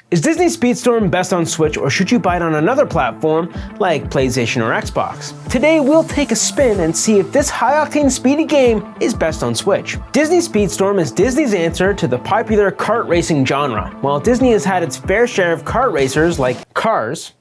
Is Disney Speedstorm best on Switch, or should you buy it on another platform like PlayStation or Xbox? Today we'll take a spin and see if this high-octane speedy game is best on Switch. Disney Speedstorm is Disney's answer to the popular kart racing genre. While Disney has had its fair share of kart racers like Cars,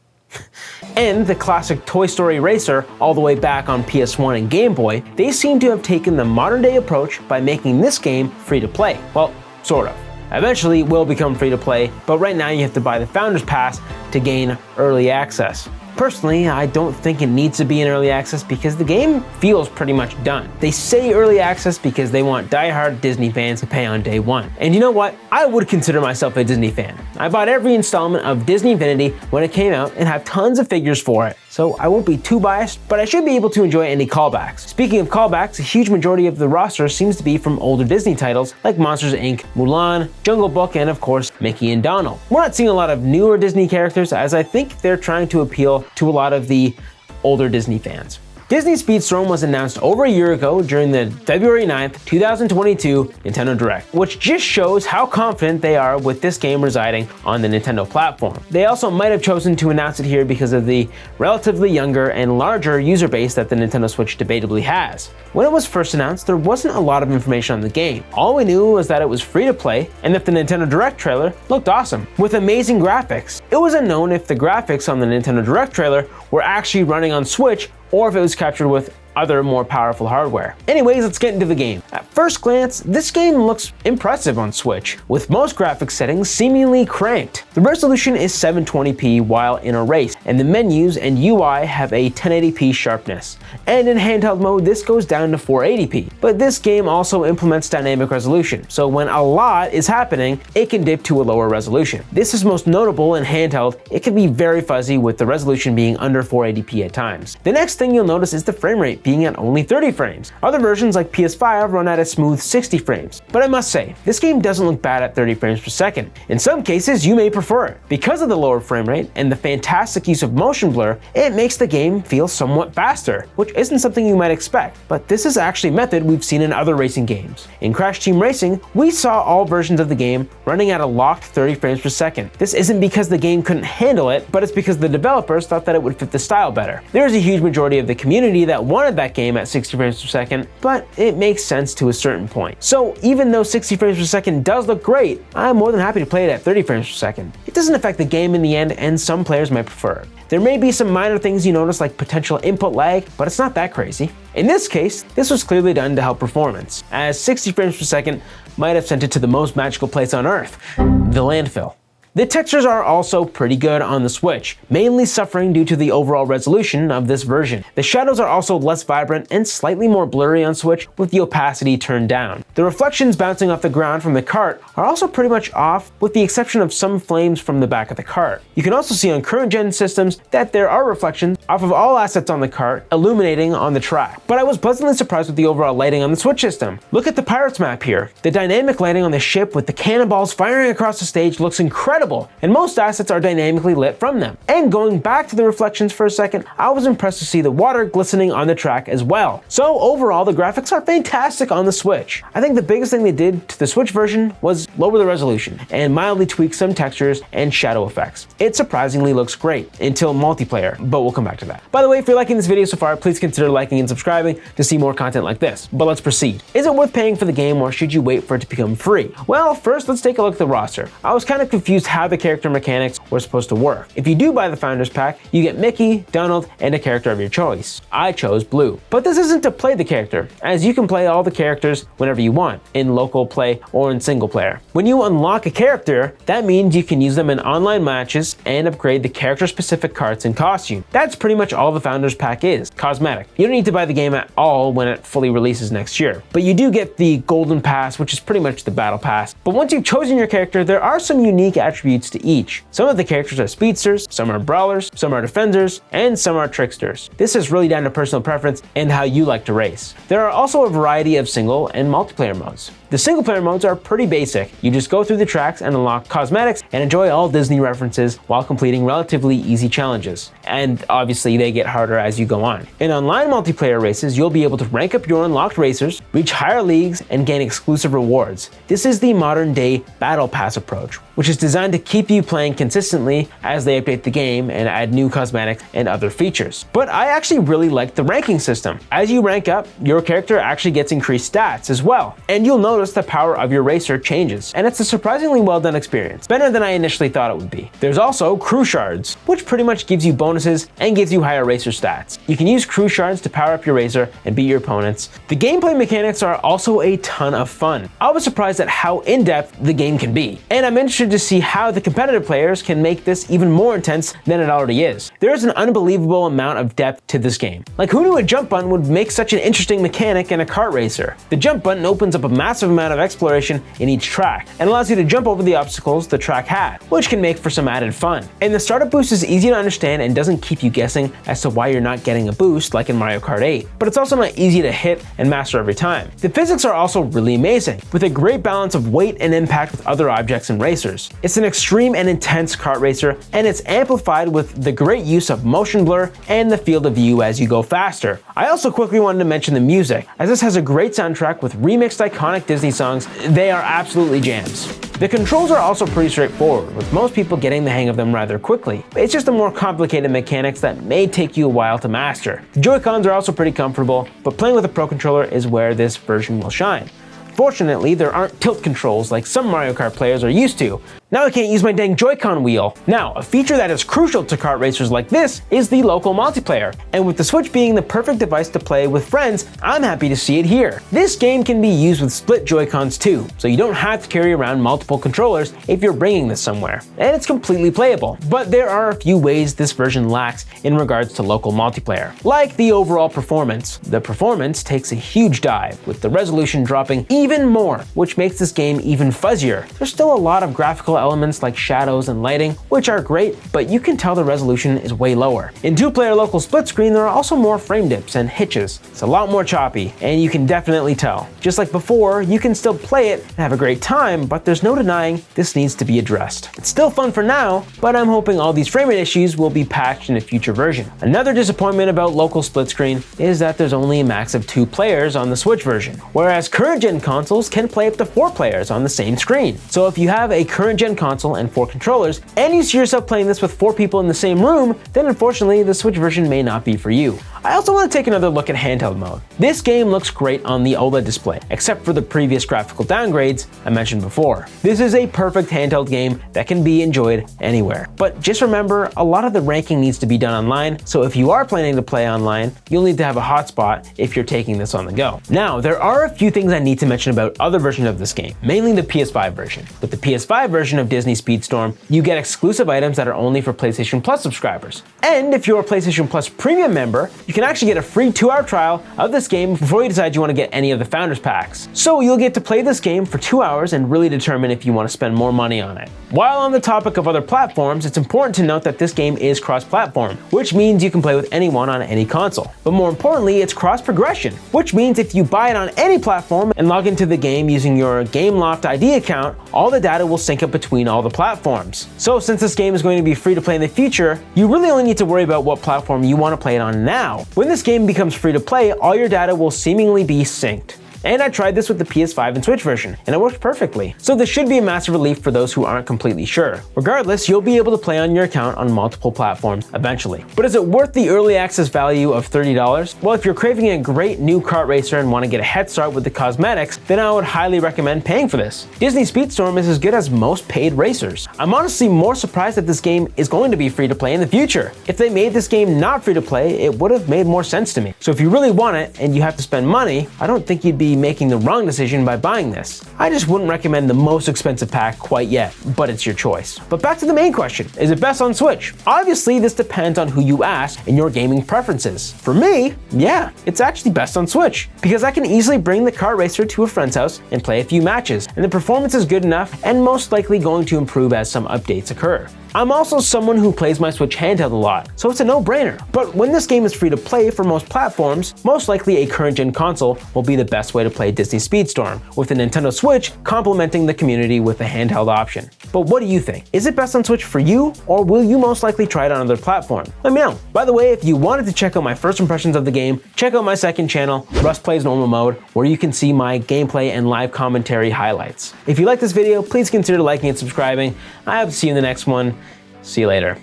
and the classic Toy Story Racer all the way back on PS1 and Game Boy, they seem to have taken the modern day approach by making this game free to play. Well, sort of. Eventually it will become free to play, but right now you have to buy the Founders Pass to gain early access. Personally, I don't think it needs to be in early access because the game feels pretty much done. They say early access because they want die-hard Disney fans to pay on day one. And you know what? I would consider myself a Disney fan. I bought every installment of Disney Vandy when it came out and have tons of figures for it. So I won't be too biased, but I should be able to enjoy any callbacks. Speaking of callbacks, a huge majority of the roster seems to be from older Disney titles like Monsters Inc., Mulan, Jungle Book, and of course, Mickey and Donald. We're not seeing a lot of newer Disney characters, as I think they're trying to appeal to a lot of the older Disney fans. Disney Speedstorm was announced over a year ago during the February 9th, 2022 Nintendo Direct, which just shows how confident they are with this game residing on the Nintendo platform. They also might have chosen to announce it here because of the relatively younger and larger user base that the Nintendo Switch debatably has. When it was first announced, there wasn't a lot of information on the game. All we knew was that it was free to play and that the Nintendo Direct trailer looked awesome, with amazing graphics. It was unknown if the graphics on the Nintendo Direct trailer were actually running on Switch or if it was captured with other more powerful hardware. Anyways, let's get into the game. At first glance, this game looks impressive on Switch, with most graphics settings seemingly cranked. The resolution is 720p while in a race, and the menus and UI have a 1080p sharpness. And in handheld mode, this goes down to 480p. But this game also implements dynamic resolution, so when a lot is happening, it can dip to a lower resolution. This is most notable in handheld. It can be very fuzzy with the resolution being under 480p at times. The next thing you'll notice is the frame rate being at only 30 frames. Other versions like PS5 run at a smooth 60 frames. But I must say, this game doesn't look bad at 30 frames per second. In some cases, you may prefer it. Because of the lower frame rate and the fantastic use of motion blur, it makes the game feel somewhat faster, which isn't something you might expect. But this is actually a method we've seen in other racing games. In Crash Team Racing, we saw all versions of the game running at a locked 30 frames per second. This isn't because the game couldn't handle it, but it's because the developers thought that it would fit the style better. There's a huge majority of the community that wanted that game at 60 frames per second, but it makes sense to a certain point. So even though 60 frames per second does look great, I'm more than happy to play it at 30 frames per second. It doesn't affect the game in the end, and some players might prefer it. There may be some minor things you notice like potential input lag, but it's not that crazy. In this case, this was clearly done to help performance, as 60 frames per second might have sent it to the most magical place on Earth, the landfill. The textures are also pretty good on the Switch, mainly suffering due to the overall resolution of this version. The shadows are also less vibrant and slightly more blurry on Switch with the opacity turned down. The reflections bouncing off the ground from the cart are also pretty much off, with the exception of some flames from the back of the cart. You can also see on current gen systems that there are reflections off of all assets on the cart illuminating on the track. But I was pleasantly surprised with the overall lighting on the Switch system. Look at the Pirates map here. The dynamic lighting on the ship with the cannonballs firing across the stage looks incredible, and most assets are dynamically lit from them. And going back to the reflections for a second, I was impressed to see the water glistening on the track as well. So overall, the graphics are fantastic on the Switch. I think the biggest thing they did to the Switch version was lower the resolution and mildly tweak some textures and shadow effects. It surprisingly looks great until multiplayer, but we'll come back to that. By the way, if you're liking this video so far, please consider liking and subscribing to see more content like this. But let's proceed. Is it worth paying for the game, or should you wait for it to become free? Well, first let's take a look at the roster. I was kind of confused how the character mechanics were supposed to work. If you do buy the Founders Pack, you get Mickey, Donald, and a character of your choice. I chose Blue. But this isn't to play the character, as you can play all the characters whenever you want, in local play or in single player. When you unlock a character, that means you can use them in online matches and upgrade the character-specific carts and costume. That's pretty much all the Founders Pack is, cosmetic. You don't need to buy the game at all when it fully releases next year. But you do get the Golden Pass, which is pretty much the Battle Pass. But once you've chosen your character, there are some unique attributes to each. Some of of the characters are speedsters, some are brawlers, some are defenders, and some are tricksters. This is really down to personal preference and how you like to race. There are also a variety of single and multiplayer modes. The single player modes are pretty basic. You just go through the tracks and unlock cosmetics and enjoy all Disney references while completing relatively easy challenges. And obviously they get harder as you go on. In online multiplayer races, you'll be able to rank up your unlocked racers, reach higher leagues, and gain exclusive rewards. This is the modern day battle pass approach, which is designed to keep you playing consistently as they update the game and add new cosmetics and other features. But I actually really like the ranking system. As you rank up, your character actually gets increased stats as well, and you'll notice the power of your racer changes, and it's a surprisingly well done experience, better than I initially thought it would be. There's also crew shards, which pretty much gives you bonuses and gives you higher racer stats. You can use crew shards to power up your racer and beat your opponents. The gameplay mechanics are also a ton of fun. I was surprised at how in-depth the game can be, and I'm interested to see how the competitive players can make this even more intense than it already is. There is an unbelievable amount of depth to this game. Like, who knew a jump button would make such an interesting mechanic in a kart racer? The jump button opens up a massive amount of exploration in each track and allows you to jump over the obstacles the track had, which can make for some added fun. And the startup boost is easy to understand and doesn't keep you guessing as to why you're not getting a boost like in Mario Kart 8, but it's also not easy to hit and master every time. The physics are also really amazing, with a great balance of weight and impact with other objects and racers. It's an extreme and intense kart racer, and it's amplified with the great use of motion blur and the field of view as you go faster. I also quickly wanted to mention the music, as this has a great soundtrack with remixed iconic Disney songs. They are absolutely jams. The controls are also pretty straightforward, with most people getting the hang of them rather quickly. It's just the more complicated mechanics that may take you a while to master. The Joy-Cons are also pretty comfortable, but playing with a Pro Controller is where this version will shine. Fortunately, there aren't tilt controls like some Mario Kart players are used to. Now I can't use my dang Joy-Con wheel. Now, a feature that is crucial to kart racers like this is the local multiplayer. And with the Switch being the perfect device to play with friends, I'm happy to see it here. This game can be used with split Joy-Cons too, so you don't have to carry around multiple controllers if you're bringing this somewhere. And it's completely playable. But there are a few ways this version lacks in regards to local multiplayer. Like the overall performance. The performance takes a huge dive, with the resolution dropping even more, which makes this game even fuzzier. There's still a lot of graphical elements like shadows and lighting, which are great, but you can tell the resolution is way lower. In two-player local split screen, there are also more frame dips and hitches. It's a lot more choppy, and you can definitely tell. Just like before, you can still play it and have a great time, but there's no denying this needs to be addressed. It's still fun for now, but I'm hoping all these frame rate issues will be patched in a future version. Another disappointment about local split screen is that there's only a max of 2 players on the Switch version, whereas current gen consoles can play up to 4 players on the same screen. So if you have a current gen console and 4 controllers, and you see yourself playing this with 4 people in the same room, then unfortunately the Switch version may not be for you. I also want to take another look at handheld mode. This game looks great on the OLED display, except for the previous graphical downgrades I mentioned before. This is a perfect handheld game that can be enjoyed anywhere. But just remember, a lot of the ranking needs to be done online, so if you are planning to play online, you'll need to have a hotspot if you're taking this on the go. Now, there are a few things I need to mention about other versions of this game, mainly the PS5 version. With the PS5 version of Disney Speedstorm, you get exclusive items that are only for PlayStation Plus subscribers. And if you're a PlayStation Plus Premium member, you can actually get a free 2-hour trial of this game before you decide you want to get any of the Founders Packs. So you'll get to play this game for 2 hours and really determine if you want to spend more money on it. While on the topic of other platforms, it's important to note that this game is cross-platform, which means you can play with anyone on any console. But more importantly, it's cross-progression, which means if you buy it on any platform and log into the game using your Gameloft ID account, all the data will sync up between all the platforms. So since this game is going to be free to play in the future, you really only need to worry about what platform you want to play it on now. When this game becomes free to play, all your data will seemingly be synced. And I tried this with the PS5 and Switch version, and it worked perfectly. So this should be a massive relief for those who aren't completely sure. Regardless, you'll be able to play on your account on multiple platforms eventually. But is it worth the early access value of $30? Well, if you're craving a great new kart racer and want to get a head start with the cosmetics, then I would highly recommend paying for this. Disney Speedstorm is as good as most paid racers. I'm honestly more surprised that this game is going to be free to play in the future. If they made this game not free to play, it would have made more sense to me. So if you really want it and you have to spend money, I don't think you'd be making the wrong decision by buying this. I just wouldn't recommend the most expensive pack quite yet, but it's your choice. But back to the main question, is it best on Switch? Obviously, this depends on who you ask and your gaming preferences. For me, yeah, it's actually best on Switch, because I can easily bring the kart racer to a friend's house and play a few matches, and the performance is good enough and most likely going to improve as some updates occur. I'm also someone who plays my Switch handheld a lot, so it's a no-brainer. But when this game is free to play for most platforms, most likely a current-gen console will be the best way to play Disney Speedstorm, with the Nintendo Switch complementing the community with a handheld option. But what do you think? Is it best on Switch for you, or will you most likely try it on another platform? Let me know. By the way, if you wanted to check out my first impressions of the game, check out my second channel, Russ Plays Normal Mode, where you can see my gameplay and live commentary highlights. If you like this video, please consider liking and subscribing. I hope to see you in the next one. See you later.